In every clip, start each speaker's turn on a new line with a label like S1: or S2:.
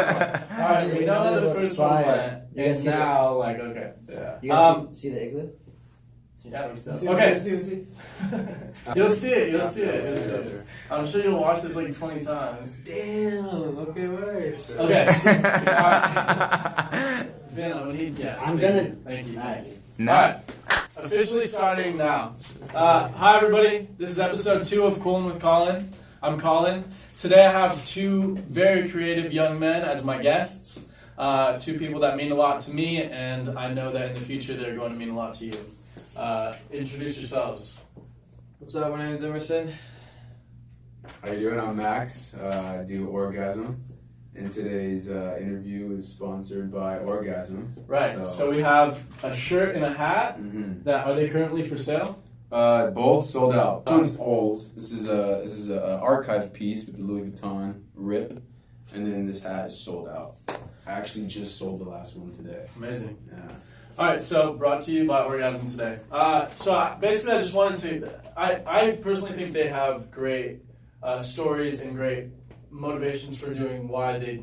S1: Alright, we know how the first one went, and now, like, okay.
S2: Yeah.
S3: You guys see the igloo?
S1: Yeah, okay.
S2: See.
S1: You'll see it. I'm sure you'll watch this like 20 times.
S2: Damn. Okay, worse.
S1: Okay. Alright. Vin, I'm gonna need guess.
S3: I'm gonna.
S1: Thank you.
S3: Alright.
S1: Officially starting now. Hi everybody. This is episode 2 of Coolin with Colin. I'm Colin. Today I have two very creative young men as my guests. Two people that mean a lot to me, and I know that in the future they're going to mean a lot to you. Introduce yourselves.
S2: What's up? My name is Emerson.
S4: How you doing? I'm Max. I do Orgasm. And today's interview is sponsored by Orgasm.
S1: Right. So we have a shirt and a hat.
S4: Mm-hmm.
S1: That are they currently for sale?
S4: Both sold out. This one's old. This is a archive piece with the Louis Vuitton rip, and then this hat is sold out. I actually just sold the last one today.
S1: Amazing.
S4: Yeah.
S1: All right, so brought to you by Orgasm today. Basically, I just wanted to. I personally think they have great stories and great motivations for doing what they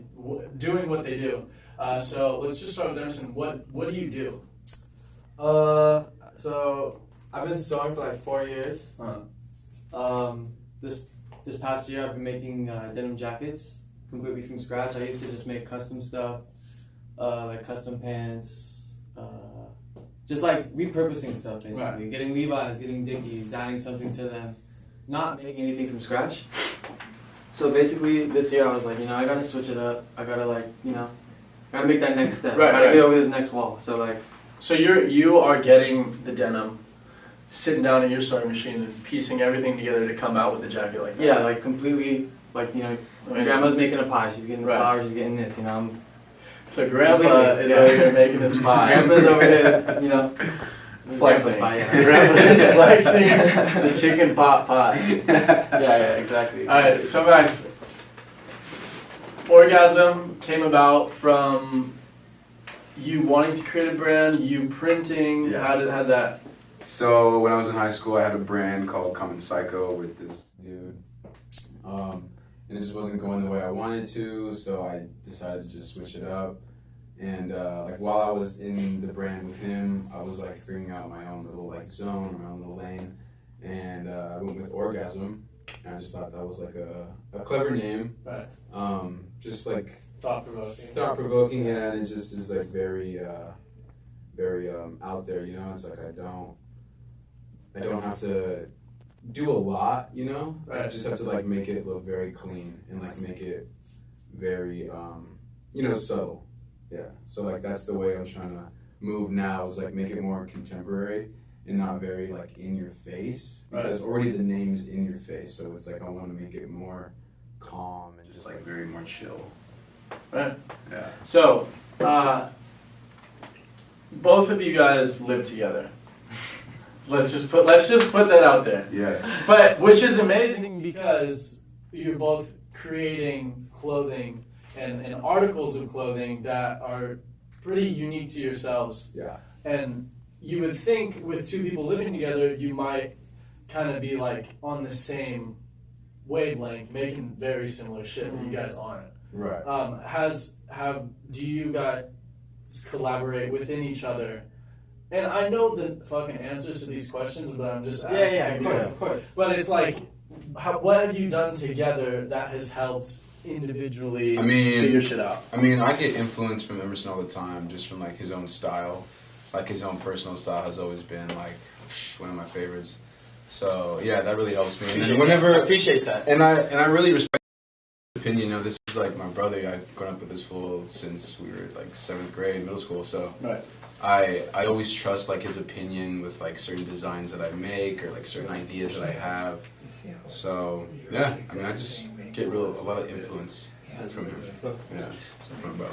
S1: do. So let's just start with Emerson. What do you do?
S2: So I've been sewing for like 4 years. This past year I've been making denim jackets completely from scratch. I used to just make custom stuff, like custom pants. Just like repurposing stuff, basically.
S1: Right.
S2: Getting Levi's, getting Dickies, adding something to them. Not making anything from scratch. So basically, this year I was like, I gotta switch it up. I gotta gotta make that next step.
S1: Right,
S2: I gotta
S1: right.
S2: get over this next wall.
S1: So you are getting the denim, sitting down at your sewing machine and piecing everything together to come out with a jacket like that.
S2: Yeah, like completely, my grandma's making a pie. She's getting the
S1: Right.
S2: flour. She's getting this.
S1: So Grandpa is over here making his pie.
S2: Grandpa's over there,
S1: flexing.
S2: Pie, yeah.
S1: Grandpa is flexing the chicken pot pie.
S2: Yeah, exactly.
S1: All right, so Max, Orgasm came about from you wanting to create a brand, you printing.
S4: Yeah.
S1: How did that?
S4: So when I was in high school, I had a brand called Common Psycho with this dude. And it just wasn't going the way I wanted to, so I decided to just switch it up. And while I was in the brand with him, I was figuring out my own little zone, my own little lane. And I went with Orgasm. And I just thought that was a clever name.
S1: Right.
S4: Just
S1: Thought-provoking.
S4: Thought-provoking, yeah, and it just is very out there, It's I don't have to do a lot,
S1: Right.
S4: I just have to make it look very clean and make it very subtle. Yeah. So that's the way I'm trying to move now is make it more contemporary and not very in your face. Because already the name is in your face, so it's I want to make it more calm and just very more chill.
S1: Right.
S4: Yeah.
S1: So, both of you guys live together. Let's just put that out there.
S4: Yes.
S1: But which is amazing because you're both creating clothing and articles of clothing that are pretty unique to yourselves.
S4: Yeah.
S1: And you would think with two people living together, you might kind of be on the same wavelength, making very similar shit, but you guys aren't.
S4: Right.
S1: Do you guys collaborate within each other? And I know the fucking answers to these questions, but I'm just asking.
S2: Yeah, of course.
S1: But it's what have you done together that has helped individually figure shit out?
S4: I get influence from Emerson all the time, just from his own style. His own personal style has always been one of my favorites. So yeah, that really helps me.
S2: I appreciate that.
S4: And I really respect his opinion. This is my brother. I've grown up with this fool since we were 7th grade, middle school. So
S1: right.
S4: I always trust his opinion with certain designs that I make or certain ideas that I have. So yeah, I just get a lot of influence from him. Yeah, from bro.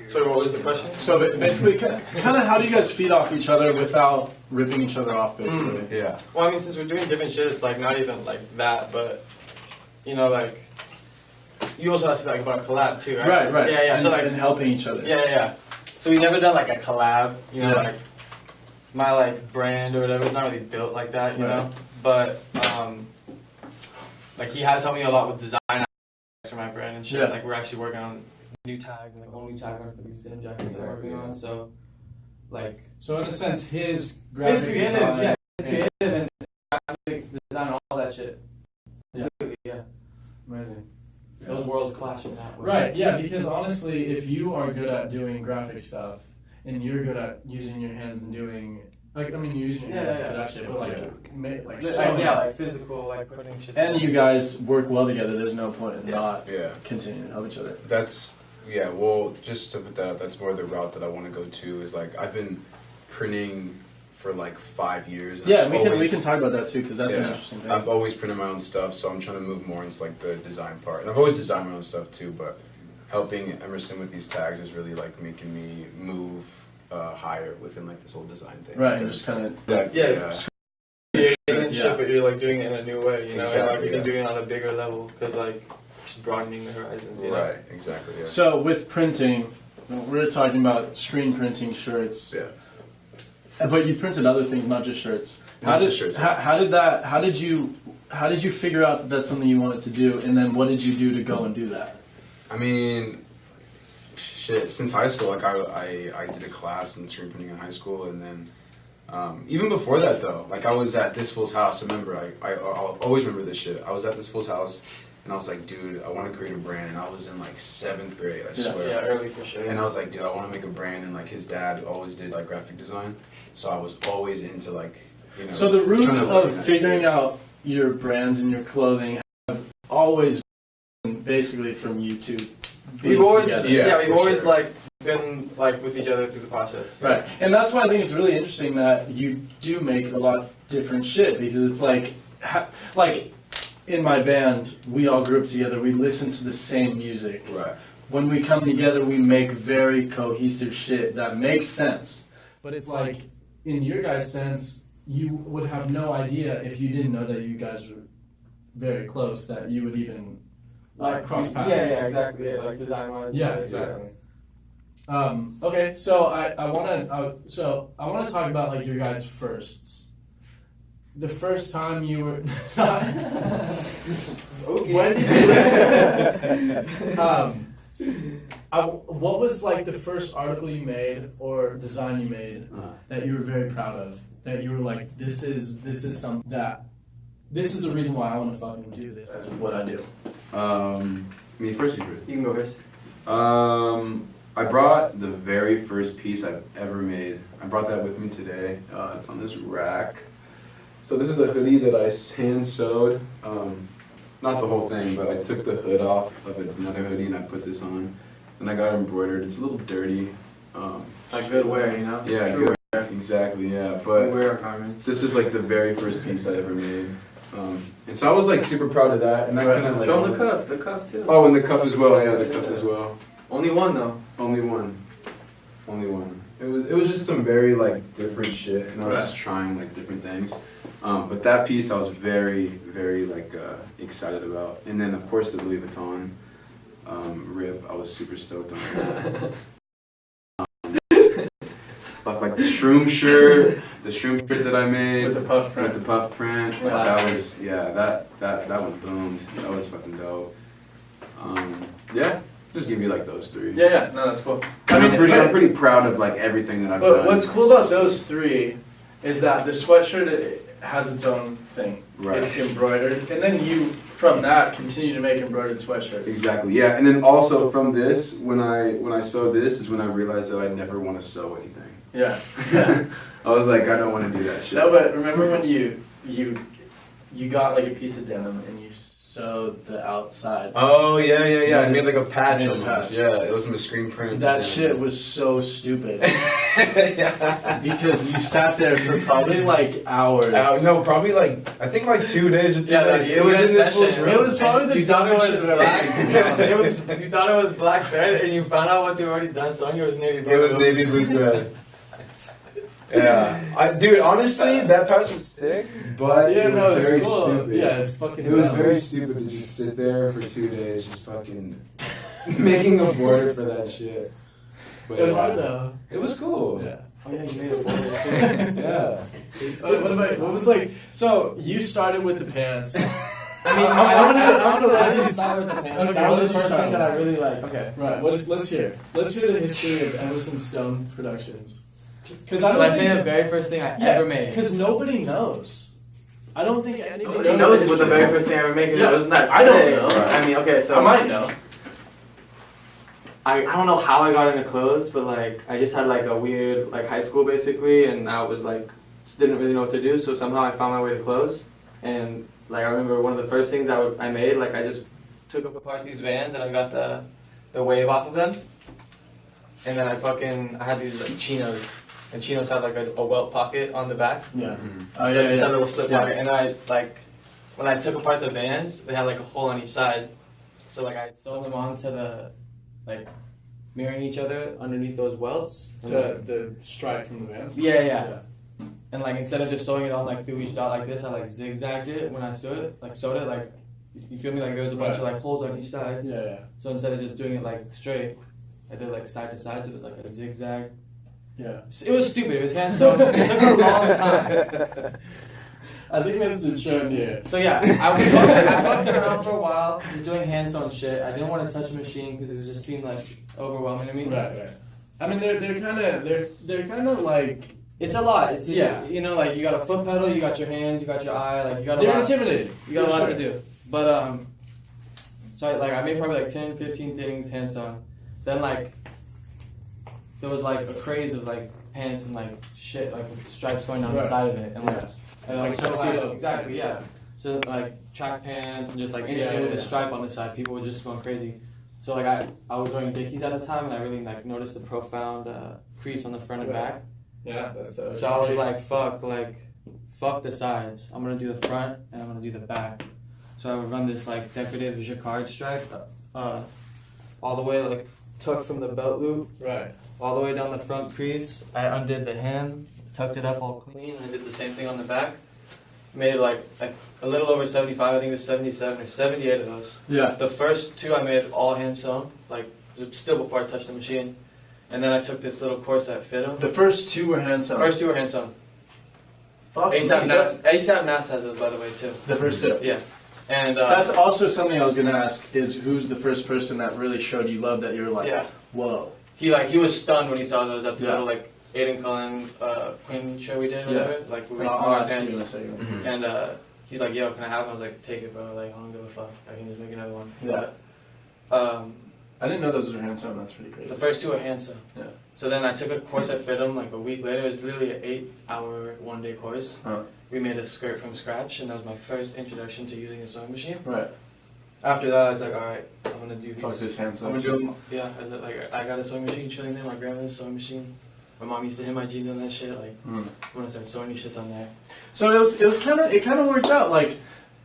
S2: So what was the question?
S1: So basically, kind of how do you guys feed off each other without ripping each other off, basically?
S4: Yeah.
S2: Well, since we're doing different shit, it's not even that, but you also have to about a collab too, right?
S1: Right.
S2: Yeah.
S1: And helping each other.
S2: Yeah. So we never done a collab, my brand or whatever. It's not really built like that, you know. But he has helped me a lot with design for my brand and shit.
S1: Yeah.
S2: We're actually working on new tags and like whole new tag art for these denim jackets I'm working on. So, like,
S1: So in a sense, his graphic
S2: creative,
S1: design,
S2: yeah, it's creative and graphic design, all that shit.
S1: Yeah.
S2: Yeah.
S1: Amazing.
S2: Those worlds clash in that way.
S1: Right, yeah, because honestly, if you are good at doing graphic stuff and you're good at using your hands and doing, like, I mean, you're using your hands for that shit, but like sewing.
S2: Yeah, like physical, like putting shit.
S1: And you guys work well together. There's no point in not
S4: Yeah.
S1: continuing to help each other.
S4: That's, yeah, well, just to put that up, that's more the route that I want to go to, is like, I've been printing for like 5 years. And
S1: Yeah, we can talk about that too, because that's an interesting thing.
S4: I've always printed my own stuff, so I'm trying to move more into like the design part. And I've always designed my own stuff too, but helping Emerson with these tags is really like making me move higher within like this whole design thing.
S1: Right, and just kind of
S2: it's creating shit, but you're like doing it in a new way, you know,
S4: Exactly,
S2: and like you're doing it on a bigger level, because like just broadening the horizons, you know?
S4: Right, exactly, yeah.
S1: So with printing, we're talking about screen printing shirts.
S4: Yeah.
S1: But you printed other things, not just shirts.
S4: Not just shirts.
S1: How did you figure out that's something you wanted to do, and then what did you do to go and do that?
S4: I mean, shit, since high school, like I did a class in screen printing in high school, and then even before that though, like I was at this fool's house. I remember, I'll always remember this shit. I was at this fool's house, and I was like, dude, I want to create a brand, and I was in like 7th grade, I swear.
S2: Yeah, early for sure.
S4: And I was like, dude, I want to make a brand, and like his dad always did like graphic design, so I was always into like, you know.
S1: So the roots
S4: trying to learn
S1: of
S4: that
S1: figuring
S4: shit.
S1: out your brands and your clothing have always been basically from you two being
S2: We've always,
S1: together.
S2: we've
S4: for
S2: always
S4: sure.
S2: like been like with each other through the process.
S1: Right, and that's why I think it's really interesting that you do make a lot of different shit, because it's like in my band, we all grew up together, we listen to the same music.
S4: Right.
S1: When we come together, we make very cohesive shit that makes sense. But it's like, in your guys' sense, you would have no idea if you didn't know that you guys were very close, that you would even cross paths.
S2: Yeah, exactly. Yeah, like design wise.
S1: Yeah, exactly. Okay, so I want to talk about like your guys' firsts. The first time you were when did you what was like the first article you made or design you made that you were very proud of, that you were like, this is something that this is the reason why I want to fucking do this, as what I do.
S4: Me first, you first.
S2: You can go first.
S4: I brought the very first piece I've ever made. I brought that with me today. It's on this rack. So this is a hoodie that I hand sewed. Not the whole thing, but I took the hood off of another hoodie and I put this on. And I got it embroidered. It's a little dirty.
S2: Like good wear, you know?
S4: Yeah,
S2: True
S4: good. Exactly, yeah. But
S2: wear our garments.
S4: this is like the very first piece I ever made. And so I was like super proud of that. And I kind of like.
S2: Show them the cuff too.
S4: Oh, and the cuff as well. Yeah, the cuff as well.
S2: Only one though.
S4: Only one. It was just some very like different shit, and I was just trying like different things. But that piece I was very, very like excited about. And then of course the Louis Vuitton rip, I was super stoked on that. Like the shroom shirt that I made
S1: With the puff print.
S4: With the puff print. That was that one boomed. That was fucking dope. Yeah. Just give you like those three.
S1: Yeah, no, that's cool.
S4: I'm pretty proud of like everything that I've done.
S1: But what's cool about those three is that the sweatshirt, it has its own thing.
S4: Right.
S1: It's embroidered, and then you from that continue to make embroidered sweatshirts.
S4: Exactly. Yeah, and then also from this, when I sew this, is when I realized that I never want to sew anything.
S1: Yeah.
S4: I was like, I don't want to do that shit.
S1: No, but remember when you got like a piece of denim and you sewed the outside.
S4: Oh yeah. I made like a patch
S1: Made a
S4: almost.
S1: patch.
S4: Yeah, it was some screen print.
S1: That shit was so stupid.
S4: Yeah.
S1: Because you sat there for probably like hours.
S4: No, probably like I think like 2 days or 3 days.
S2: you
S4: It was
S2: had
S4: in this
S2: session.
S4: fool's room.
S1: It was probably the
S2: You thought it was
S1: dumbest shit
S2: black. You thought it was black thread, and you found out what you already done sewing. It was navy blue.
S4: It was navy blue thread. Yeah, dude. Honestly, that patch was sick, but
S1: Yeah,
S4: it was
S1: no, it's
S4: very
S1: cool.
S4: stupid.
S1: Yeah, it's fucking
S4: It was
S1: dumb.
S4: very stupid to just sit there for 2 days, just fucking making a border for that shit. But
S1: It was hard though.
S4: It was cool.
S1: Yeah.
S2: Oh yeah, you made a border.
S4: Yeah.
S1: So what was like? So you started with the pants,
S2: I mean,
S1: I'm gonna let you
S2: start with the pants.
S1: Okay,
S2: That was
S1: let's
S2: the first
S1: start
S2: thing
S1: with
S2: that I really like. Okay.
S1: Right. Let's hear. Let's hear the history of Emerson Stone Productions. Because
S2: Can I say the very first thing I ever made?
S1: Because nobody knows. I don't think anybody
S2: Nobody knows what the very first thing I ever made. Because it wasn't that
S1: I don't
S2: sick.
S1: know.
S2: I mean, okay, so
S1: I might know.
S2: I don't know how I got into clothes, but like I just had like a weird like high school basically, and I was like just didn't really know what to do. So somehow I found my way to clothes, and like I remember one of the first things I made, like I just took apart these Vans and I got the wave off of them, and then I had these like chinos, and chinos have like a welt pocket on the back.
S1: Yeah.
S4: Mm-hmm.
S1: Oh
S2: So
S1: yeah.
S2: it's
S1: Yeah.
S2: a little slip pocket, and I like when I took apart the Vans, they had like a hole on each side. So like I sewed them onto the like mirroring each other underneath those welts. And, like,
S1: The stripe from the Vans.
S2: yeah. And like instead of just sewing it on like through each dot like this, I like zigzagged it when I sewed it. Like you feel me? Like there was a bunch of like holes on each side.
S1: Yeah.
S2: So instead of just doing it like straight, I did like side to side, so it was like a zigzag.
S1: Yeah.
S2: It was stupid. It was hand sewn. It took a long time.
S1: I think that's the trend here.
S2: So yeah, I fucked around for a while, just doing hand sewn shit. I didn't want to touch a machine because it just seemed like overwhelming to me.
S1: Right. I mean, they're kind of like
S2: It's a lot. It's
S1: Yeah.
S2: You know, like you got a foot pedal, you got your hands, you got your eye, like you got a
S1: they're
S2: lot.
S1: intimidating.
S2: You got a
S1: For
S2: lot
S1: sure.
S2: to do. But so I made probably like 10, 15 things hand sewn. Then like there was like a craze of like pants and like shit like with stripes going down the
S1: Right.
S2: side of it and like. And
S1: Like
S2: so
S1: tuxedo.
S2: exactly, yeah. So like track pants and just like anything with a stripe on the side, people were just going crazy. So like I was wearing Dickies at the time, and I really like noticed the profound crease on the front and back.
S1: Yeah, that's the.
S2: So I was like, fuck the sides. I'm gonna do the front and I'm gonna do the back. So I would run this like decorative jacquard stripe, all the way like tucked from the belt loop,
S1: Right.
S2: all the way down the front crease. I undid the hem, tucked it up all clean, and I did the same thing on the back. Made like a little over 75, I think it was 77 or 78 of those.
S1: Yeah.
S2: The first two I made all hand sewn, like still before I touched the machine. And then I took this little corset fit them.
S1: The first two were hand sewn.
S2: First two were hand sewn.
S1: Fuck
S2: ASAP
S1: me.
S2: Nas has those, by the way, too.
S1: The first two.
S2: Yeah. And
S1: That's also something I was gonna ask: is who's the first person that really showed you love that you're like,
S2: yeah.
S1: whoa.
S2: He was stunned when he saw those at the
S1: Yeah.
S2: little like Aiden Colin Queen show we did or
S1: Yeah.
S2: whatever. Like we
S1: I'll
S2: wore
S1: ask you in
S2: pants.
S1: a second.
S4: Mm-hmm.
S2: And he's like, yo, can I have them? I was like, take it, bro. Like I don't give a fuck. I can just make another one.
S1: Yeah.
S2: But,
S1: I didn't know those were hand sewn. That's pretty crazy.
S2: the first two are hand sewn.
S1: Yeah.
S2: So then I took a course at Fitum like a week later. It was literally an 8-hour one-day course.
S1: Huh.
S2: We made a skirt from scratch, and that was my first introduction to using a sewing machine.
S1: Right.
S2: After that, I was like, all right, I'm gonna do these.
S1: Fuck this hand
S2: I'm
S1: sewn.
S2: gonna do them. Yeah, I was like, I got a sewing machine chilling there. My grandma's sewing machine. My mom used to hit my jeans on that shit. Like, I'm gonna start sewing these shits on there.
S1: So it kind of worked out. Like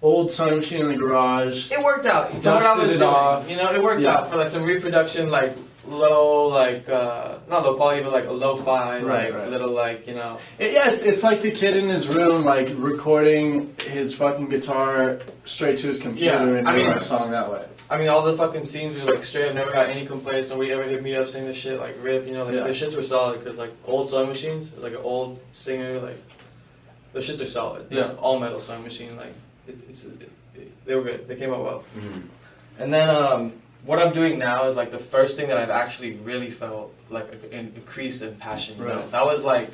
S1: old sewing machine in the garage.
S2: It worked out. For what I was
S1: Dusted it
S2: doing,
S1: off.
S2: you know, it worked
S1: Yeah.
S2: out for like some reproduction, like low, like not low quality, but like a lo-fi,
S1: Right,
S2: like
S1: right.
S2: little, like you know.
S1: It's like the kid in his room, like recording his fucking guitar straight to his computer
S2: Yeah,
S1: and
S2: I mean-
S1: doing a song that way.
S2: I mean, all the fucking scenes were like straight. I've never got any complaints. Nobody ever hit me up saying this shit like rip. You know, like
S1: Yeah.
S2: the shits were solid because like old sewing machines. It was like an old singer. Like the shits are solid.
S1: Yeah.
S2: All metal sewing machine. Like they were good. They came out well.
S4: Mm-hmm.
S2: And then what I'm doing now is like the first thing that I've actually really felt like an increase in passion. You know?
S1: Right.
S2: That was like.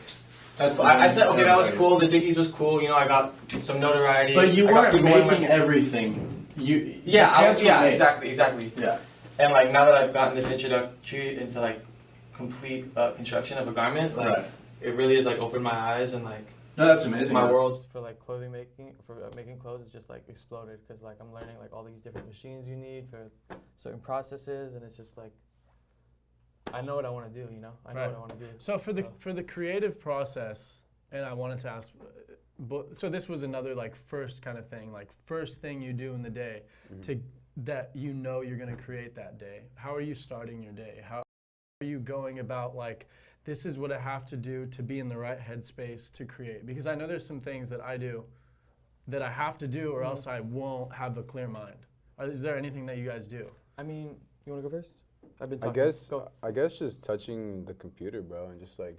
S1: That's
S2: I said, okay, that was cool. The Dickies was cool. You know, I got some notoriety.
S1: But you
S2: I got
S1: weren't
S2: people in my-
S1: making everything.
S2: Yeah, exactly.
S1: Yeah.
S2: And like now that I've gotten this introductory into like complete construction of a garment, like
S1: Right.
S2: it really is like opened my eyes and like
S1: No, that's amazing.
S2: my world for like clothing making for making clothes is just like exploded because like I'm learning like all these different machines you need for certain processes and it's just like I know what I want to do, you know. I know
S1: Right.
S2: what I want to do.
S1: So for the creative process, and I wanted to ask, so this was another like first kind of thing, like first thing you do in the day to that you know you're going to create that day. How are you starting your day? How are you going about like this is what I have to do to be in the right headspace to create? Because I know there's some things that I do that I have to do or else I won't have a clear mind. Is there anything that you guys do?
S2: I mean, you want to go first? I've been
S5: I
S2: talking.
S5: guess
S2: Go.
S5: I guess just touching the computer, bro, and just like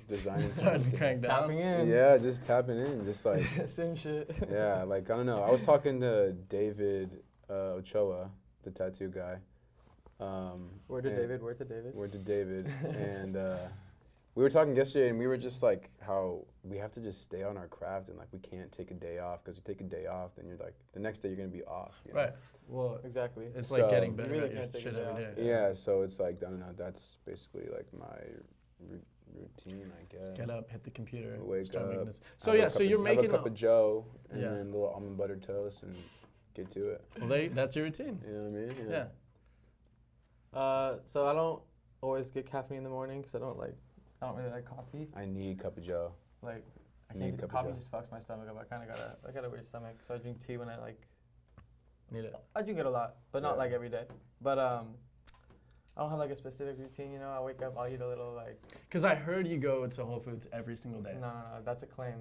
S4: designing
S1: Starting to
S4: something.
S1: crank down.
S2: Tapping in.
S4: Yeah, just tapping in, just like
S2: Same shit.
S4: yeah, like I don't know. I was talking to David Ochoa, the tattoo guy.
S2: Word to
S4: and-
S2: David. Word to David.
S4: Word to David, and we were talking yesterday, and we were just like how we have to just stay on our craft, and like we can't take a day off because you take a day off, then you're like the next day you're gonna be off. You know?
S1: Right.
S2: Well, exactly.
S1: It's
S4: So-
S1: like getting
S2: You
S1: better
S2: really
S1: at your
S2: can't take a
S1: shit
S2: day
S1: every
S2: off.
S1: day.
S4: Yeah, so it's like I don't know. That's basically like my routine, I guess.
S1: Get up, hit the computer,
S4: Wake
S1: start making
S4: up,
S1: this. So
S4: Have a
S1: yeah,
S4: cup
S1: so
S4: of-
S1: you're making.
S4: have a cup of Joe and
S1: Yeah.
S4: then a little almond butter toast and get to it.
S1: Well, that's your routine.
S4: You know what I mean?
S1: Yeah.
S2: So I don't always get caffeine in the morning because I don't really like coffee.
S4: I need a cup of Joe.
S2: Like I
S4: Need
S2: can't
S4: a
S2: get the
S4: cup of
S2: coffee
S4: Joe.
S2: just fucks my stomach up. I got a weird stomach, so I drink tea when I
S1: Need it.
S2: I drink it a lot, but not
S4: Yeah.
S2: like every day. But I don't have like a specific routine. You know, I wake up, I'll eat a little like.
S1: Because I heard you go to Whole Foods every single day.
S2: No, that's a claim.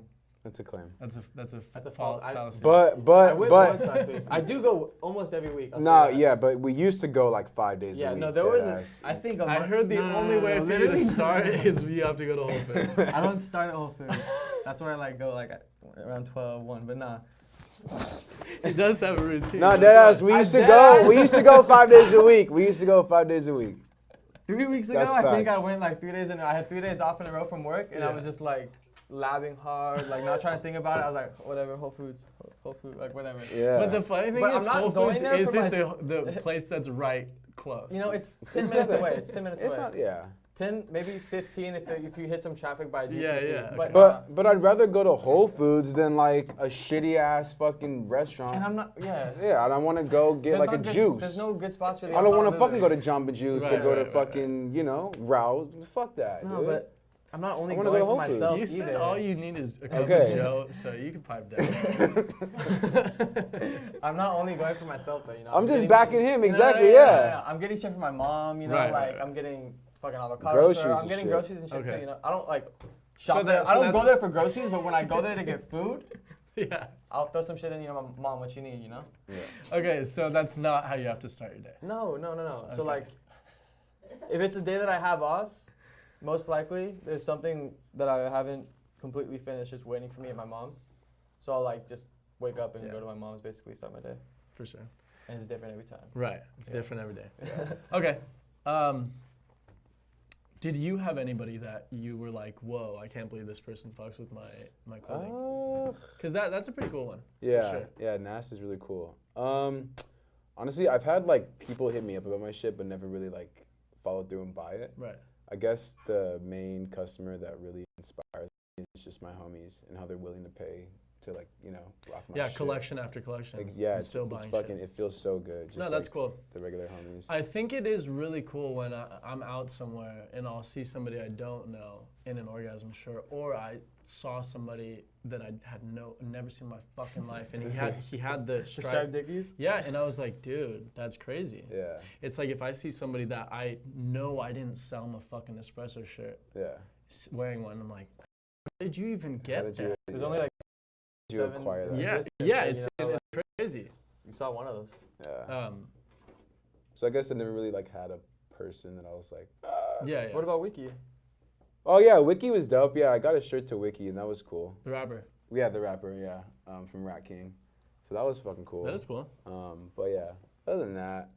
S4: That's a claim.
S1: That's a
S2: That's a
S1: fal-
S2: false- I-
S1: fallacy.
S4: But
S2: I went once last week. I do go almost every week. I'll say
S4: no,
S2: that.
S4: yeah, but we used to go like 5 days a
S2: Yeah,
S4: week.
S2: no, there was.
S4: deadass.
S2: I think
S1: I heard the only way for you to start is you have to go to Whole Foods.
S2: I don't start at Whole Foods. That's where I like go like at around 12, 1. But nah.
S1: He does have a routine.
S4: No,
S1: that's
S4: deadass. We
S2: I
S4: used to
S2: deadass.
S4: go. We used to go 5 days a week. We used to go 5 days a week.
S2: 3 weeks ago,
S4: That's
S2: I think I
S4: facts.
S2: went like 3 days and I had 3 days off in a row from work, and I
S1: Yeah.
S2: was just like labbing hard, like not trying to think about it. I was like, whatever, Whole Foods, like whatever.
S4: Yeah.
S1: But the funny thing
S2: But I'm
S1: is,
S2: not
S1: Whole
S2: going
S1: Foods
S2: there for
S1: isn't
S2: my
S1: the place that's right close.
S2: You know, it's 10
S4: It's
S2: minutes
S4: not
S2: away.
S4: that-
S2: It's 10 minutes
S4: It's
S2: away.
S4: not. Yeah.
S2: 10, maybe 15 if you hit some traffic by GCC.
S1: Yeah, yeah,
S2: But,
S1: okay.
S4: But I'd rather go to Whole Foods than like a shitty ass fucking restaurant.
S2: and I'm not. Yeah.
S4: Yeah, I don't want to go get
S2: There's
S4: like
S2: no
S4: a
S2: good-
S4: juice.
S2: There's no good spots really.
S4: I don't want to
S2: to
S4: fucking go to Jamba Juice or
S1: Right,
S4: go to
S1: right, right,
S4: fucking Route. Fuck that,
S2: No,
S4: dude.
S2: but I'm not only
S4: I wanna
S2: going
S4: go to
S2: for
S4: Whole Foods.
S2: myself
S1: You said
S2: either.
S1: all you need is a cup
S4: Okay.
S1: of Joe, so you can pipe down.
S2: I'm not only going for myself though, you know.
S4: I'm just
S2: getting-
S4: backing him,
S2: No,
S4: exactly,
S2: no,
S4: yeah.
S2: I'm getting shit for my mom, you know,
S1: Right,
S2: like
S1: right.
S2: I'm getting fucking avocado.
S4: Groceries
S2: I'm
S4: and
S2: getting
S4: shit.
S2: groceries and shit
S1: Okay.
S2: too, you know. I don't like shop
S1: So
S2: there.
S1: that- so
S2: I don't go
S1: that's-
S2: there for groceries, but when I go there to get food,
S1: Yeah.
S2: I'll throw some shit in, you know, mom, what you need, you know?
S1: Okay, so that's not how you have to start your day.
S2: No. So
S1: Okay.
S2: like, if it's a day that I have off, most likely there's something that I haven't completely finished just waiting for me at my mom's. So I'll like just wake up and
S1: Yeah.
S2: go to my mom's, basically start my day.
S1: For sure.
S2: And it's different every time.
S1: Right. It's
S2: Yeah.
S1: different every day. Okay. Did you have anybody that you were like, whoa, I can't believe this person fucks with my clothing? Because that's a pretty cool one.
S4: Yeah,
S1: sure.
S4: yeah, NAS is really cool. Honestly, I've had like people hit me up about my shit, but never really like followed through and buy it.
S1: Right.
S4: I guess the main customer that really inspires me is just my homies and how they're willing to pay to like rock my
S1: Yeah,
S4: shit.
S1: collection after collection.
S4: Like, yeah,
S1: I'm
S4: it's,
S1: still
S4: it's
S1: buying
S4: fucking.
S1: shit.
S4: It feels so good. Just
S1: No, that's
S4: like
S1: cool.
S4: The regular homies.
S1: I think it is really cool when I'm out somewhere and I'll see somebody I don't know in an orgasm shirt, or I saw somebody that I had never seen in my fucking life, and he had the
S2: Stripe
S1: stripe.
S2: dickies?
S1: Yeah, and I was like, dude, that's crazy.
S4: Yeah,
S1: It's like if I see somebody that I know I didn't sell him a fucking espresso shirt
S4: yeah.
S1: wearing one, I'm like, how did you even
S4: How
S1: get
S4: did
S1: that?
S4: you?
S2: There's only like
S4: Did you
S2: 7
S4: acquire that?
S1: Yeah,
S2: existence,
S1: yeah,
S2: so,
S1: it's,
S2: you know,
S1: it's crazy.
S2: you saw one of those.
S4: Yeah.
S1: Um,
S4: So I guess I never really like had a person that I was like.
S1: yeah, yeah.
S2: What about Wiki?
S4: Oh yeah, Wiki was dope. Yeah, I got a shirt to Wiki and that was cool.
S1: The rapper.
S4: Yeah, the rapper. Yeah, from Rat King. So that was fucking cool.
S1: That is cool.
S4: But yeah, other than that,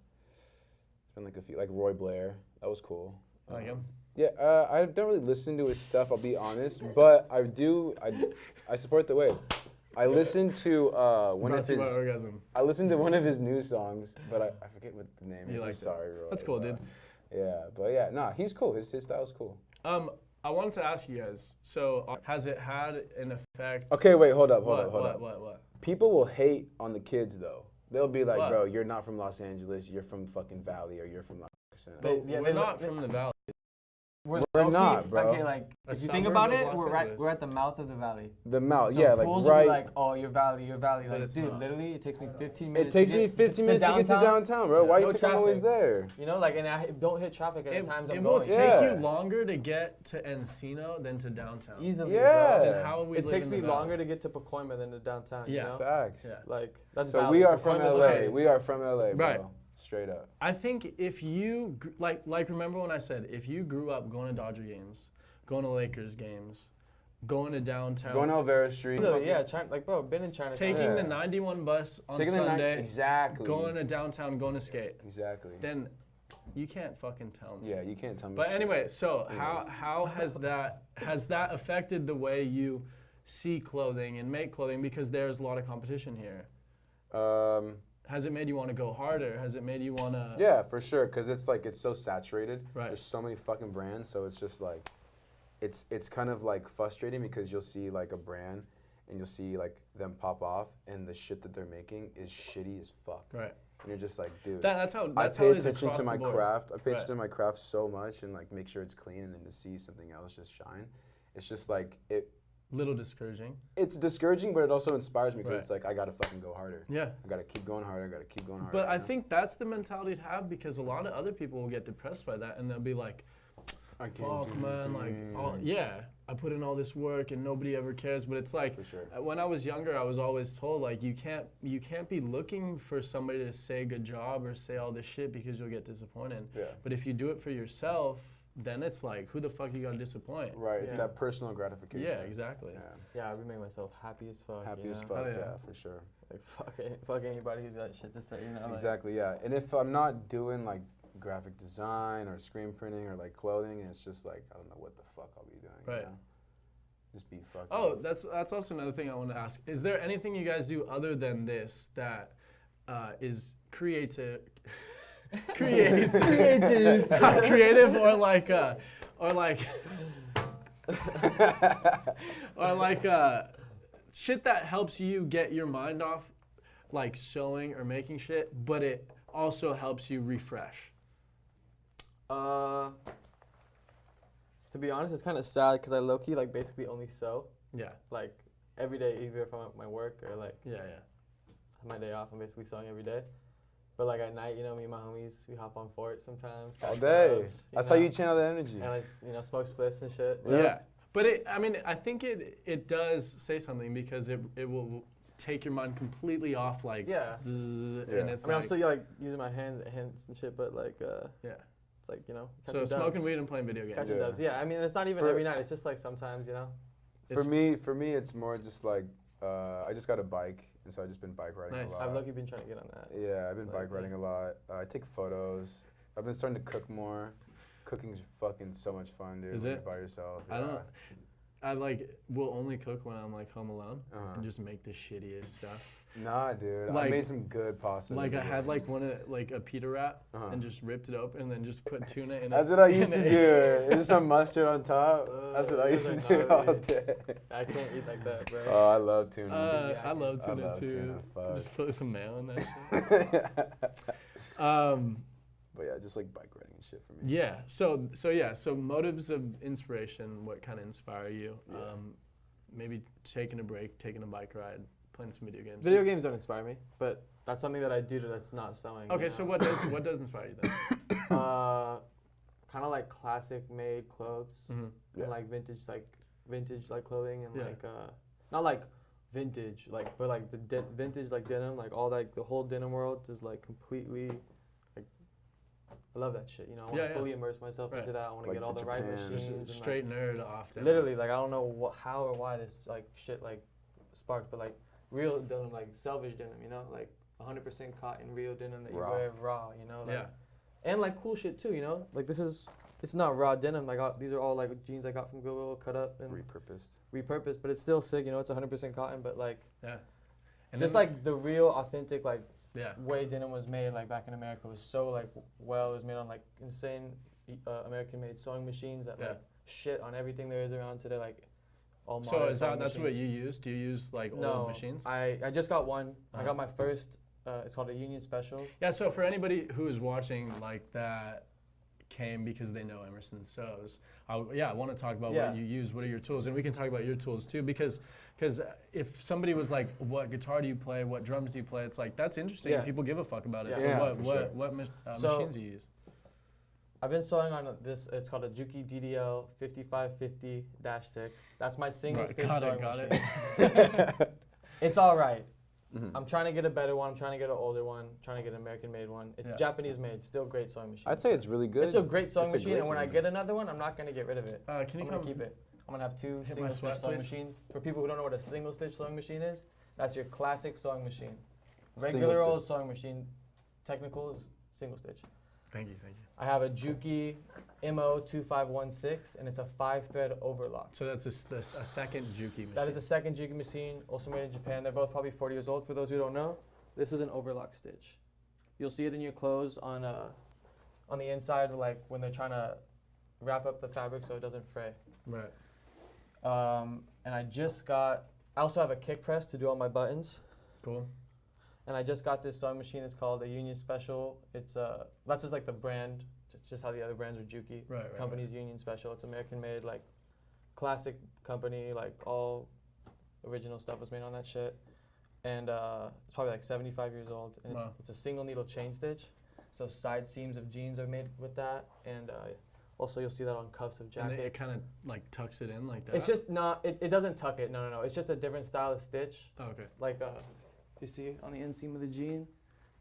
S4: it's been like a few, like Roy Blair. That was cool.
S1: I like him.
S4: Yeah, I don't really listen to his stuff. I'll be honest, but I do. I support the wave. I listened to one
S1: Brought
S4: of
S1: to you by
S4: his.
S1: orgasm.
S4: I listened to one of his new songs, but I forget what the name
S1: You
S4: is. I'm
S1: liked it.
S4: sorry, Roy.
S1: That's cool,
S4: but,
S1: dude.
S4: Yeah, but yeah, nah, he's cool. His style's cool.
S1: I wanted to ask you guys. So, has it had an effect?
S4: Okay, wait, hold up.
S1: What?
S4: People will hate on the kids though. They'll be like,
S1: What?
S4: bro, you're not from Los Angeles. You're from fucking Valley, or you're from Los Angeles.
S2: They-
S1: But
S2: yeah,
S1: we're
S2: they
S1: not
S2: look-
S1: from the valley.
S2: We're
S4: We're not, bro.
S2: Okay, like
S1: A
S2: if you think
S1: suburb
S2: about
S1: of
S2: it,
S1: Los
S2: we're
S1: Angeles.
S2: at the mouth of the valley.
S4: The mouth,
S2: So
S4: yeah, like
S2: fools will
S4: right.
S2: be like, oh, you're valley.
S1: But
S2: Like,
S1: it's
S2: dude,
S1: not.
S2: literally, it takes me 15
S4: It
S2: minutes.
S4: takes
S2: to
S4: me
S2: get
S4: 15 minutes to get to downtown, bro. Why
S2: No
S4: you think I'm always
S2: traffic.
S4: there?
S2: You know, like, and I don't hit traffic at the times I'm
S1: it will
S2: going.
S1: take
S4: Yeah.
S1: you longer to get to Encino than to downtown.
S2: Easily,
S4: Yeah.
S2: bro.
S1: Then how would we
S2: It
S1: live
S2: takes
S1: in
S2: me
S1: the valley?
S2: longer to get to Pacoima than to downtown.
S1: Yeah.
S2: You know?
S4: Facts.
S1: Yeah.
S2: Like that's
S4: So
S2: valley.
S4: we are from
S2: Pacoima's
S4: LA.
S2: valley.
S4: We are from LA, bro.
S1: Right.
S4: Straight up.
S1: I think if you like remember when I said if you grew up going to Dodger games, going to Lakers games, going to downtown,
S4: Going to Alvera Street.
S2: So, yeah, China, like, bro, been in China.
S1: taking the 91 bus on
S4: Taking
S1: Sunday,
S4: exactly.
S1: going to downtown, going to skate.
S4: Exactly.
S1: Then you can't fucking tell me.
S4: Yeah, you can't tell me.
S1: But
S4: shit.
S1: anyway, so how has that affected the way you see clothing and make clothing, because there's a lot of competition here? Has it made you want to go harder? Has it made you want to?
S4: Yeah, for sure, because it's like it's so saturated.
S1: Right.
S4: There's so many fucking brands, so it's just like, it's kind of like frustrating because you'll see like a brand, and you'll see like them pop off, and the shit that they're making is shitty as fuck.
S1: Right.
S4: And you're just like, dude.
S1: That's how
S4: I
S1: it
S4: pay
S1: is
S4: attention
S1: across
S4: to my
S1: the board.
S4: craft. I pay
S1: Right.
S4: attention to my craft so much, and like make sure it's clean, and then to see something else just shine, it's just like it.
S1: Little discouraging.
S4: It's discouraging, but it also inspires me because
S1: Right.
S4: it's like I gotta fucking go harder.
S1: Yeah.
S4: I gotta keep going harder. I gotta keep going harder.
S1: But I
S4: you know?
S1: think that's the mentality to have, because a lot of other people will get depressed by that, and they'll be like,
S4: I can't
S1: fuck,
S4: do
S1: man, like, I put in all this work and nobody ever cares. But it's like,
S4: For sure.
S1: when I was younger, I was always told, like, you can't be looking for somebody to say good job or say all this shit, because you'll get disappointed.
S4: Yeah.
S1: But if you do it for yourself, then it's like, who the fuck you gonna disappoint?
S4: Right. It's
S2: Yeah.
S4: that personal gratification.
S1: Yeah, exactly.
S4: Yeah.
S2: Yeah, I would make myself happy as fuck.
S4: Happy
S2: you
S4: as
S2: know?
S4: fuck.
S1: Oh, yeah.
S4: Yeah, for sure.
S2: Like, fuck anybody who's got shit to say, you know? Like,
S4: Exactly. Yeah. And if I'm not doing like graphic design or screen printing or like clothing, it's just like I don't know what the fuck I'll be doing.
S1: Right.
S4: You know? Just be fucking.
S1: Oh, that's also another thing I want to ask. Is there anything you guys do other than this that is creative, creative, or like shit that helps you get your mind off, like sewing or making shit, but it also helps you refresh?
S2: To be honest, it's kind of sad because I low-key, like, basically only sew.
S1: Yeah.
S2: Like, every day, either if I'm at my work or, like,
S1: Yeah.
S2: my day off, I'm basically sewing every day. But, like, at night, you know, me and my homies, we hop on Fort sometimes.
S4: All
S2: catch
S4: day.
S2: clubs,
S4: That's
S2: know,
S4: how you channel the energy.
S2: And, like, you know, smoke splits and shit.
S1: Yeah. But I think it does say something, because it will take your mind completely off, like,
S2: Yeah.
S1: and
S4: Yeah.
S1: it's
S2: I mean, I'm
S1: like,
S2: still, like, using my hands and shit, but, like,
S1: yeah.
S2: it's like, you know,
S1: So
S2: catching
S1: smoking
S2: dubs.
S1: weed and playing video games.
S2: Catching
S4: Yeah.
S2: dubs. Yeah, I mean, it's not even
S4: For-
S2: every night. It's just, like, sometimes, you know?
S4: For me, it's more just like I just got a bike, and so I've just been bike riding
S1: Nice.
S4: a lot.
S2: I've lucky been trying to get on that.
S4: Yeah, I've been
S2: Like,
S4: bike riding a lot. I take photos. I've been starting to cook more. Cooking's fucking so much fun, dude.
S1: Is
S4: when
S1: it?
S4: you're by yourself.
S1: I
S4: yeah.
S1: don't. I will only cook when I'm like home alone
S4: Uh-huh.
S1: and just make the shittiest stuff.
S4: Nah, dude. I
S1: Like-
S4: made some good pasta.
S1: Like I
S4: today.
S1: had like a pita wrap
S4: Uh-huh.
S1: and just ripped it open and then just put tuna in it.
S4: That's what I used to
S1: and
S4: do. It's just some mustard on top. That's what I
S2: you're
S4: used to
S2: like,
S4: do
S2: nah,
S4: all
S2: dude.
S4: day.
S2: I can't eat like that, bro.
S4: Oh, I love tuna.
S1: I love
S4: I
S1: tuna
S4: love
S1: too.
S4: tuna, fuck.
S1: Just put some mayo in that shit.
S4: But yeah, just like bike riding and shit for me.
S1: Yeah. So motives of inspiration. What kind of inspire you?
S4: Yeah.
S1: Maybe taking a break, taking a bike ride, playing some video games.
S2: Video games don't inspire me, but that's something that I do that's not sewing.
S1: Okay,
S2: you
S1: so
S2: know?
S1: what does inspire you then?
S2: Kind of like classic made clothes
S1: Mhm.
S4: Yeah.
S2: and like vintage like clothing and
S1: Yeah.
S2: like not like vintage but like the vintage like denim, like all that, the whole denim world is like completely like I love that shit. You know, I want to
S1: Yeah, yeah.
S2: fully immerse myself
S1: Right.
S2: into that. I want to
S4: Like
S2: get all
S4: the
S2: the right
S4: Japan.
S2: machines.
S1: Just
S2: and,
S1: straight nerd often.
S2: literally, like I don't know how or why this like shit like sparked, but like real denim, like selvage denim, you know, like 100% cotton real denim that you
S4: Raw.
S2: wear raw, you know, like,
S1: Yeah.
S2: and like cool shit too, you know, like it's not raw denim, like these are all like jeans I got from Goodwill, cut up and repurposed, but it's still sick, you know, it's 100% cotton, but like
S1: Yeah. And
S2: just
S1: then-
S2: like the real authentic like
S1: yeah.
S2: way denim was made like back in America was so like it was made on like insane American made sewing machines that
S1: Yeah.
S2: like shit on everything there is around today, like all
S1: So
S2: modern
S1: is
S2: sewing
S1: that's what
S2: machines.
S1: you use? Do you use like
S2: No,
S1: old machines?
S2: I just got one. I
S1: Uh-huh.
S2: got my first. It's called a Union Special.
S1: Yeah. So for anybody who is watching, like that came because they know Emerson sews. I want to talk about
S2: Yeah.
S1: what you use. What are your tools? And we can talk about your tools too, because if somebody was like, "What guitar do you play? What drums do you play?" It's like that's interesting.
S2: Yeah.
S1: People give a fuck about it.
S2: Yeah.
S1: So
S4: Yeah,
S1: what
S4: for
S1: what
S4: sure.
S1: what
S2: So-
S1: machines do you use?
S2: I've been sewing on this. It's called a Juki DDL 5550-6. That's my single
S1: Right,
S2: stage
S1: got it,
S2: sewing
S1: got
S2: machine. It's all right.
S5: I'm trying to get a better one. I'm trying to get an older one. I'm trying to get an American-made one. It's Japanese made. Still great sewing machine.
S6: I'd say it's really good.
S5: It's a great sewing
S6: It's a
S5: machine,
S6: great
S5: and when I
S6: sewing
S5: get another one, I'm not gonna get rid of it.
S1: Can you
S5: I'm gonna keep it. I'm gonna have 2
S1: Hit my
S5: single stitch
S1: sweat,
S5: sewing
S1: please.
S5: machines. For people who don't know what a single stitch sewing machine is, that's your classic sewing machine.
S6: Single
S5: Regular old
S6: stitch.
S5: sewing machine, technical is single stitch.
S1: Thank you.
S5: I have a Juki MO2516, and it's a 5-thread overlock.
S1: So that's a second Juki machine.
S5: That is the second Juki machine, also made in Japan. They're both probably 40 years old. For those who don't know, this is an overlock stitch. You'll see it in your clothes on the inside, like when they're trying to wrap up the fabric so it doesn't fray.
S1: Right.
S5: And I also have a kick press to do all my buttons.
S1: Cool.
S5: And I just got this sewing machine. It's called a Union Special. It's that's just like the brand, just how the other brands are Juki.
S1: Right.
S5: Company's Union Special. It's American made, like classic company, like all original stuff was made on that shit. And it's probably like 75 years old. And
S1: Wow.
S5: it's a single needle chain stitch. So side seams of jeans are made with that. And also you'll see that on cuffs of jackets.
S1: And it kind of like tucks it in like that.
S5: It's just not, it doesn't tuck it. No. It's just a different style of stitch.
S1: Oh, okay.
S5: Like you see on the inseam of the jean,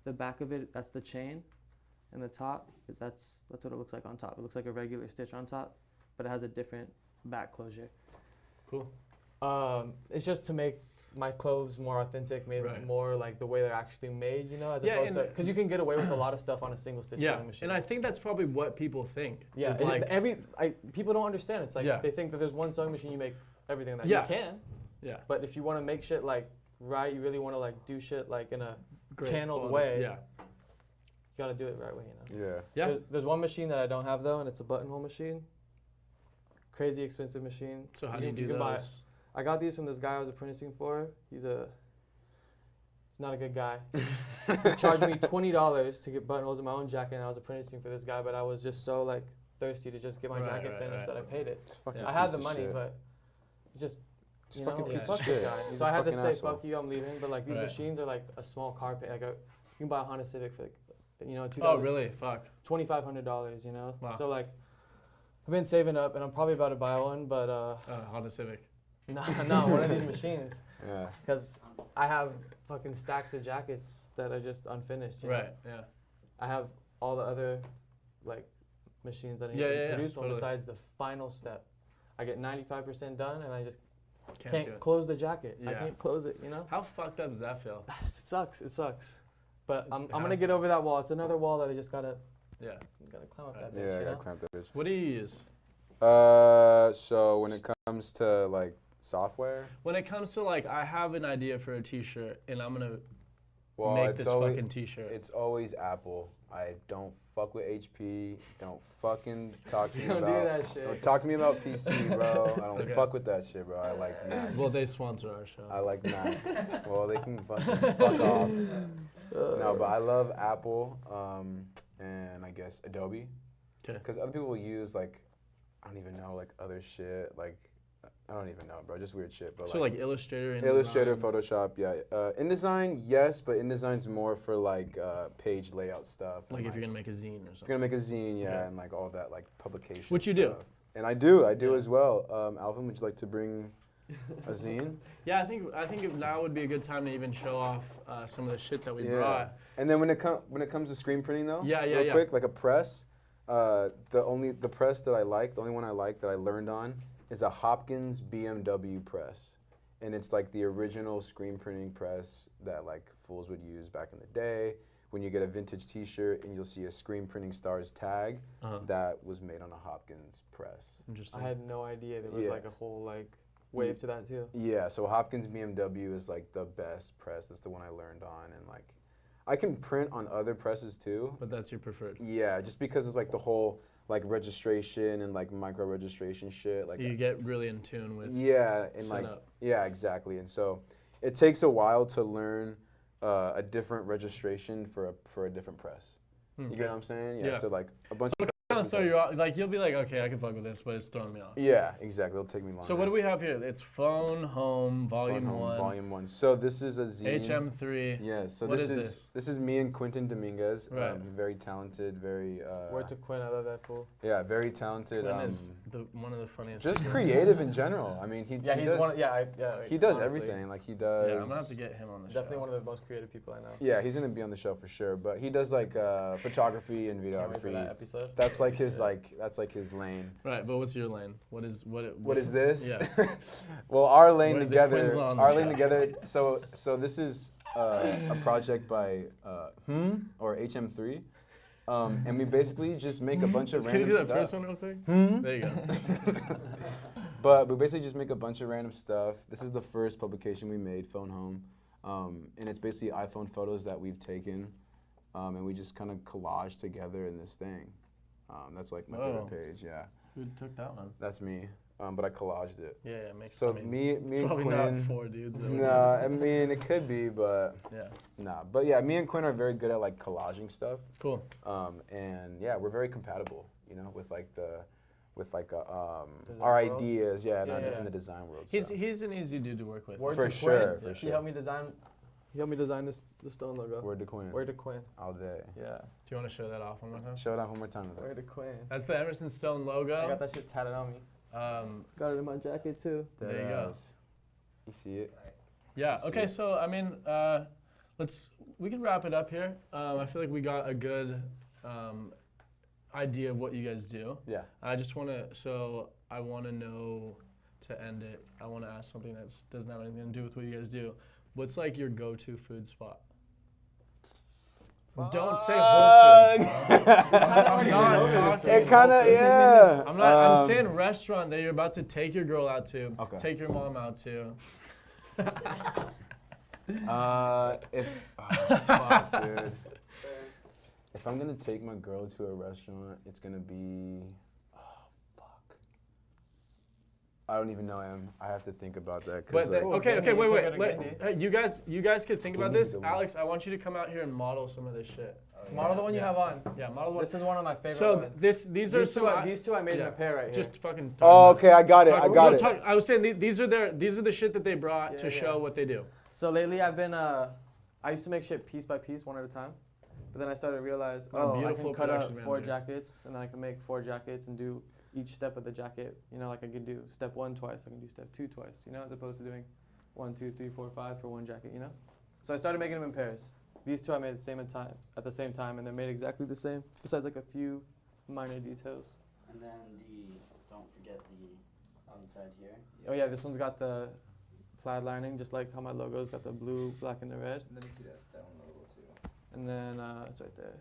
S5: the back of it, that's the chain. And the top, that's what it looks like on top. It looks like a regular stitch on top, but it has a different back closure.
S1: Cool.
S5: It's just to make my clothes more authentic, made
S1: Right.
S5: more like the way they're actually made, you know, as
S1: Yeah,
S5: opposed to,
S1: and-
S5: because you can get away with a lot of stuff on a single stitch sewing machine.
S1: And I think that's probably what people think.
S5: Yeah,
S1: is
S5: and
S1: like,
S5: people don't understand. It's like
S1: Yeah.
S5: they think that there's one sewing machine you make everything that
S1: Yeah.
S5: you can,
S1: yeah.
S5: but if you want to make shit like right, you really want to like do shit like in a
S1: Great
S5: channeled
S1: quality.
S5: way.
S1: Yeah.
S5: You gotta do it the right way, you know.
S6: Yeah.
S1: Yeah.
S5: There's one machine that I don't have though, and it's a buttonhole machine. Crazy expensive machine.
S1: So how do you do
S5: can buy
S1: those?
S5: it. I got these from this guy I was apprenticing for. He's not a good guy. He charged me $20 to get buttonholes in my own jacket, and I was apprenticing for this guy, but I was just so like thirsty to just get my
S1: Right,
S5: jacket
S1: right,
S5: finished
S1: right.
S5: that I paid it.
S6: It's fucking
S1: Yeah.
S5: I have
S6: piece
S5: the
S6: of
S5: money,
S6: shit.
S5: but it's just
S6: It's
S5: you
S6: fucking
S5: know,
S6: piece
S5: fuck
S6: of
S5: this
S6: shit.
S5: guy.
S6: He's
S5: So
S6: a
S5: I had to
S6: fucking
S5: say,
S6: asshole.
S5: fuck you, I'm leaving. But like these
S1: Right.
S5: machines are like a small car pay. Like you can buy a Honda Civic for like, you know,
S1: Oh, really? Fuck.
S5: $2,500, you know.
S1: Wow.
S5: So like, I've been saving up, and I'm probably about to buy one, but
S1: Honda Civic.
S5: no, one of these machines,
S6: Yeah.
S5: because I have fucking stacks of jackets that are just unfinished. You know?
S1: Right. Yeah.
S5: I have all the other like machines that I need
S1: Yeah,
S5: to
S1: yeah, yeah,
S5: produce one
S1: totally.
S5: besides the final step. I get 95% done, and I just
S1: Can't do
S5: can't
S1: it.
S5: close the jacket. I
S1: Yeah.
S5: can't close it, you know.
S1: How fucked up does that feel?
S5: It sucks. But
S1: It's-
S5: I'm
S1: it
S5: gonna
S1: has
S5: get
S1: to.
S5: over that wall. It's another wall that I just gotta
S1: Yeah.
S5: climb up that bitch,
S6: Yeah, I
S5: you
S6: gotta
S5: know?
S6: clamp that bitch.
S1: What do you use?
S6: So when it comes to like software,
S1: When it comes to like, I have an idea for a T-shirt, and I'm gonna
S6: well,
S1: make
S6: it's
S1: this
S6: always
S1: fucking T-shirt.
S6: it's always Apple. I don't fuck with HP. Don't fucking talk to me
S5: Don't do
S6: about.
S5: that shit.
S6: Don't talk to me about PC, bro. I don't
S1: Okay.
S6: fuck with that shit, bro. I like Mac.
S1: Well, they sponsor our show.
S6: I like Mac. Well, they can fucking fuck off. No, but I love Apple, and I guess Adobe.
S1: 'Kay.
S6: Because other people will use like, I don't even know, like other shit. Like, I don't even know, bro. Just weird shit. But
S1: So like Illustrator and
S6: Illustrator, Photoshop, yeah. InDesign, yes, but InDesign's more for like page layout stuff.
S1: Like
S6: and,
S1: if you're gonna make a zine or
S6: if you're
S1: something.
S6: gonna make a zine, yeah,
S1: Okay.
S6: and like all that like publication.
S1: Which you do.
S6: stuff. And I do
S1: Yeah.
S6: as well. Alvin, would you like to bring a zine?
S1: Yeah, I think now would be a good time to even show off some of the shit that we
S6: Yeah.
S1: brought.
S6: And then when it comes to screen printing though,
S1: Yeah, yeah,
S6: real
S1: yeah.
S6: quick, like a press. The press that I like, the only one I like that I learned on is a Hopkins BMW press, and it's like the original screen printing press that like fools would use back in the day. When you get a vintage T-shirt and you'll see a Screen Printing Stars tag,
S1: Uh-huh.
S6: that was made on a Hopkins press.
S1: Interesting.
S5: I had no idea there was
S6: Yeah.
S5: like a whole like wave to that too.
S6: Yeah, so Hopkins BMW is like the best press. That's the one I learned on, and like I can print on other presses too.
S1: But that's your preferred.
S6: Yeah, just because of like the whole like registration and like micro registration shit. Like
S1: You get really in tune with
S6: yeah, and like
S1: setup.
S6: yeah, exactly. And so it takes a while to learn a different registration for a different press. You get what I'm saying? Yeah.
S1: Yeah.
S6: So like a bunch
S1: So
S6: of
S1: it kind kind of
S6: some
S1: throw
S6: type.
S1: you off. Like you'll be like, okay, I can fuck with this, but it's throwing me off.
S6: Yeah, exactly. It'll take me longer.
S1: So what do we have here? It's Phone Home
S6: Phone
S1: Volume
S6: Home,
S1: 1.
S6: Volume 1. So this is a zine.
S1: HM3.
S6: Yeah, so
S1: What
S6: this
S1: is
S6: is
S1: this?
S6: this is me and Quentin Dominguez.
S1: Right.
S6: Very talented, very
S5: Word to Quinn, I love that fool.
S6: yeah, very talented.
S1: Quinn is one of the funniest.
S6: Just
S1: people.
S6: creative in general. I mean, he
S5: Yeah,
S6: he
S5: he's
S6: does,
S5: one. Yeah,
S6: he does
S5: honestly,
S6: everything. Like he does.
S1: Yeah, I'm gonna have to get him on the show.
S5: Definitely one of the most creative people I know.
S6: Yeah, he's gonna be on the show for sure. But he does like photography and
S5: Can't wait for that
S6: videography.
S5: episode.
S6: That's like his that's like his lane.
S1: Right, but what's your lane? What is
S6: this?
S1: Yeah.
S6: Well, our lane
S1: Where the
S6: together.
S1: Quinns on the
S6: Our lane
S1: show.
S6: together. So this is a project by or HM3, and we basically just make a bunch of
S1: Can you
S6: random
S1: do that
S6: stuff.
S1: first one real quick? There you go.
S6: But we basically just make a bunch of random stuff. This is the first publication we made, Phone Home, and it's basically iPhone photos that we've taken, and we just kind of collage together in this thing. That's like my favorite page. Yeah,
S1: Who took that one?
S6: that's me. But I collaged it.
S1: Yeah, yeah, makes
S6: So
S1: I mean,
S6: me
S1: it's
S6: and
S1: probably
S6: Quinn.
S1: not 4 dudes. That would
S6: Nah, I mean it could be, but
S1: Yeah.
S6: nah. But yeah, me and Quinn are very good at like collaging stuff.
S1: Cool.
S6: And yeah, we're very compatible, you know, with like
S5: Design
S6: our
S5: world?
S6: ideas, yeah,
S5: Yeah.
S6: in the design world.
S1: He's
S6: so.
S1: he's an easy dude to work with.
S5: Word
S6: For
S5: to
S6: sure,
S5: Quinn.
S6: for
S5: He
S6: sure.
S5: helped me design. He helped me design the stone logo.
S6: Word to Quinn.
S5: Word to Quinn.
S6: All day.
S5: Yeah.
S1: Do you want to show that off one more time?
S6: Show it off one more time.
S5: Word to Quinn.
S1: That's the Emerson Stone
S5: I got
S1: logo.
S5: that shit tatted on me.
S1: Um,
S5: Got it in my jacket too.
S1: There you go.
S6: You see it?
S1: yeah.
S6: See
S1: Okay.
S6: it.
S1: So I mean, we can wrap it up here. I feel like we got a good idea of what you guys do.
S6: Yeah.
S1: I want to know, to end it, I want to ask something that doesn't have anything to do with what you guys do. What's like your go-to food spot? Don't say Whole Foods. I'm not talking.
S6: It kind of, yeah.
S1: I'm not. I'm saying restaurant that you're about to take your girl out to,
S6: Okay.
S1: take your mom out to.
S6: Fuck, dude. If I'm gonna take my girl to a restaurant, it's gonna be, fuck. I don't even know him. I have to think about that.
S1: But
S6: Like,
S1: okay,
S5: Gandy,
S1: wait.
S5: took her to
S1: Hey, you guys could think about
S6: Gandy's
S1: this.
S6: a good one.
S1: Alex, I want you to come out here and model some of this shit.
S5: Model the one you
S1: Yeah.
S5: have on.
S1: Yeah, model one.
S5: This is one of my favorite
S1: So
S5: ones.
S1: these are some.
S5: these two I made in
S1: yeah.
S5: a pair right here.
S1: Just fucking. talk
S6: oh,
S1: about
S6: okay, I got it.
S1: Talk-
S6: I got
S1: no,
S6: it.
S1: talk- I was saying these are the shit that they brought
S5: Yeah,
S1: to
S5: yeah.
S1: show what they do.
S5: So lately I've been I used to make shit piece by piece, one at a time. But then I started to realize,
S1: What a
S5: I
S1: beautiful
S5: can cut up
S1: production
S5: 4
S1: manager.
S5: jackets, and then I can make 4 jackets and do each step of the jacket. You know, like I can do step 1 twice, I can do step 2 twice. You know, as opposed to doing 1, 2, 3, 4, 5 for one jacket. You know. So I started making them in pairs. These two I made at the same time, and they're made exactly the same, besides like a few minor details.
S3: And then don't forget the on the side here.
S5: Oh yeah, this one's got the plaid lining, just like how my logo's got the blue, black, and the red.
S3: Let me see that stone logo too.
S5: And then it's right there.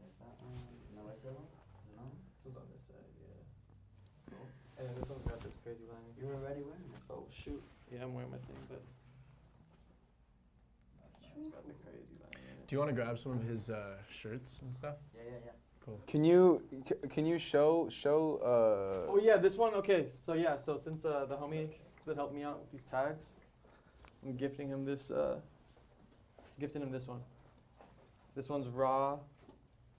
S3: There's that one. No, where's that one? No?
S5: This one's on this side, yeah. And then this one's got this crazy lining.
S3: You were already wearing it.
S5: Oh shoot. Yeah, I'm wearing my thing, but it's got the crazy lining in it.
S1: Do you want to grab some of his shirts and stuff?
S3: Yeah.
S1: Cool.
S6: Can you show?
S5: Oh yeah, this one. Okay, so yeah, so since the homie has been helping me out with these tags, I'm gifting him this. Gifting him this one. This one's raw,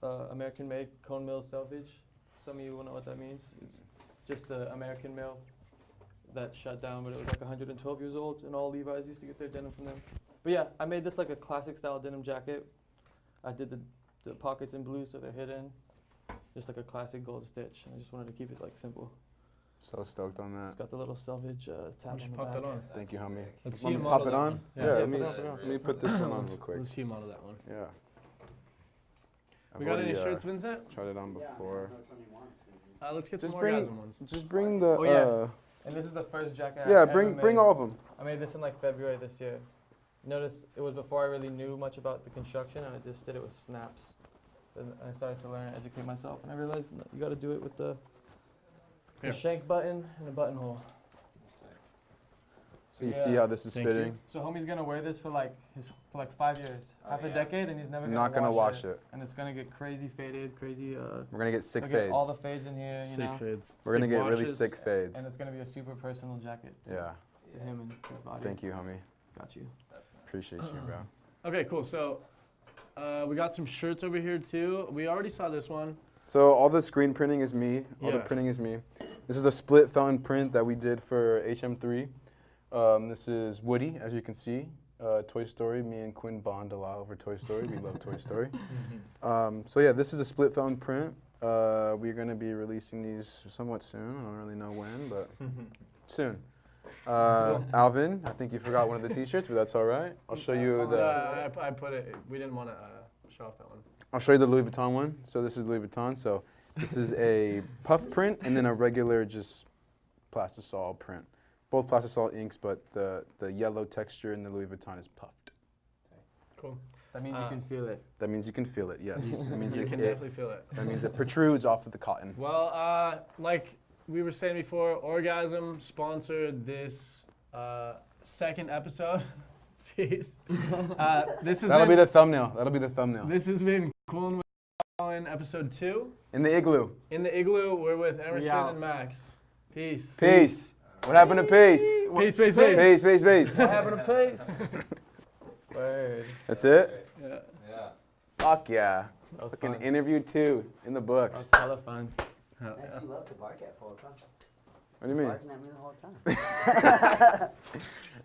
S5: American-made cone mill selvage. Some of you will know what that means. It's just the American mill that shut down, but it was like 112 years old, and all Levi's used to get their denim from them. But yeah, I made this like a classic style denim jacket. I did the pockets in blue so they're hidden, just like a classic gold stitch. And I just wanted to keep it like simple.
S6: So stoked on
S5: It's
S6: that.
S5: got the little selvage tab
S1: We
S5: on
S1: should
S5: the
S1: pop
S5: back.
S1: that on.
S6: Thank you, homie.
S1: Let's see
S6: Want
S1: you
S6: me to
S1: model
S6: pop it
S1: that
S6: on?
S1: one.
S6: Yeah.
S5: Yeah,
S6: let
S5: put
S6: me
S5: it on, put it on.
S6: let me put this one on real quick.
S1: Let's see you model that one.
S6: Yeah. I've
S1: We got any
S6: already,
S1: shirts, Vincent?
S6: Tried it on before.
S1: Let's get some
S6: Just
S1: more
S6: bring-
S1: Gasm ones.
S6: Just bring the.
S5: Oh, yeah. And this is the first jacket I
S6: yeah,
S5: ever
S6: bring
S5: made.
S6: all of them.
S5: I made this in like February this year. Notice it was before I really knew much about the construction, and I just did it with snaps. Then I started to learn and educate myself, and I realized you got to do it with the
S1: Here.
S5: shank button and the buttonhole.
S6: So you
S5: Yeah.
S6: see how this is
S1: Thank you.
S6: fitting?
S5: So homie's gonna wear this for like 5 years, half a decade, and he's never
S6: I'm
S5: gonna
S6: not gonna wash it.
S5: And it's gonna get crazy faded, crazy.
S6: We're gonna get sick
S5: Look at all the
S6: fades.
S5: fades in here, you
S1: Sick
S5: know.
S1: fades.
S6: We're gonna
S1: Sick
S6: get really
S1: washes.
S6: sick fades.
S5: And it's gonna be a super personal jacket.
S6: Yeah.
S5: To him and his body.
S6: Thank you, homie.
S5: Got you.
S6: Appreciate you, bro.
S1: Okay, cool. So we got some shirts over here too. We already saw this one.
S6: So all the screen printing is me. All the
S1: Yeah.
S6: printing is me. This is a split fountain print that we did for HM3. This is Woody, as you can see. Toy Story. Me and Quinn bond a lot over Toy Story. We love Toy Story. So yeah, this is a split fountain print. We're going to be releasing these somewhat soon. I don't really know when, but soon. Alvin, I think you forgot one of the T-shirts, but that's all right. I'll show you the.
S1: I put it. We didn't want to show off that one.
S6: I'll show you the Louis Vuitton one. So this is Louis Vuitton. So this is a puff print and then a regular just plastisol print. Both plastisol inks, but the yellow texture in the Louis Vuitton is puffed.
S1: Cool.
S5: That means you can feel it.
S6: That means you can feel it. Yes. That means
S1: You can definitely feel it.
S6: That means it protrudes off of the cotton.
S1: Well, like we were saying before, Orgasm sponsored this second episode. Peace. This is
S6: That'll be the thumbnail. That'll be the thumbnail.
S1: This has been Coolin with Colin, episode 2.
S6: In the Igloo.
S1: In the Igloo, we're with Emerson
S5: out.
S1: and Max. Peace.
S6: Peace. What happened to peace?
S1: Peace, peace,
S6: Peace,
S1: peace.
S6: peace, peace.
S5: What happened to pace? Word.
S6: That's it?
S1: Yeah.
S6: Fuck yeah.
S5: That was
S6: Fucking
S5: fun.
S6: interview 2 in the
S5: That
S6: books.
S5: was hella fun.
S1: Hell
S3: Max,
S1: yeah.
S3: you love to bark at fools, huh?
S6: What do you mean?
S3: Barking at me the whole time.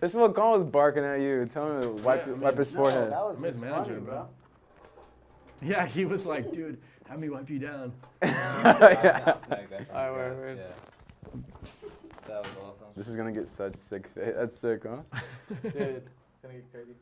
S6: This is what Colin was barking at you. Tell him to wipe his
S3: No,
S6: forehead.
S3: that was
S1: I'm his
S3: just
S1: manager,
S3: funny, bro.
S1: Yeah, he was like, dude, have me wipe you down.
S6: Yeah.
S5: Alright, word.
S7: That was awesome.
S6: This is gonna get such sick. That's sick, huh?
S5: Dude, it's gonna get crazy.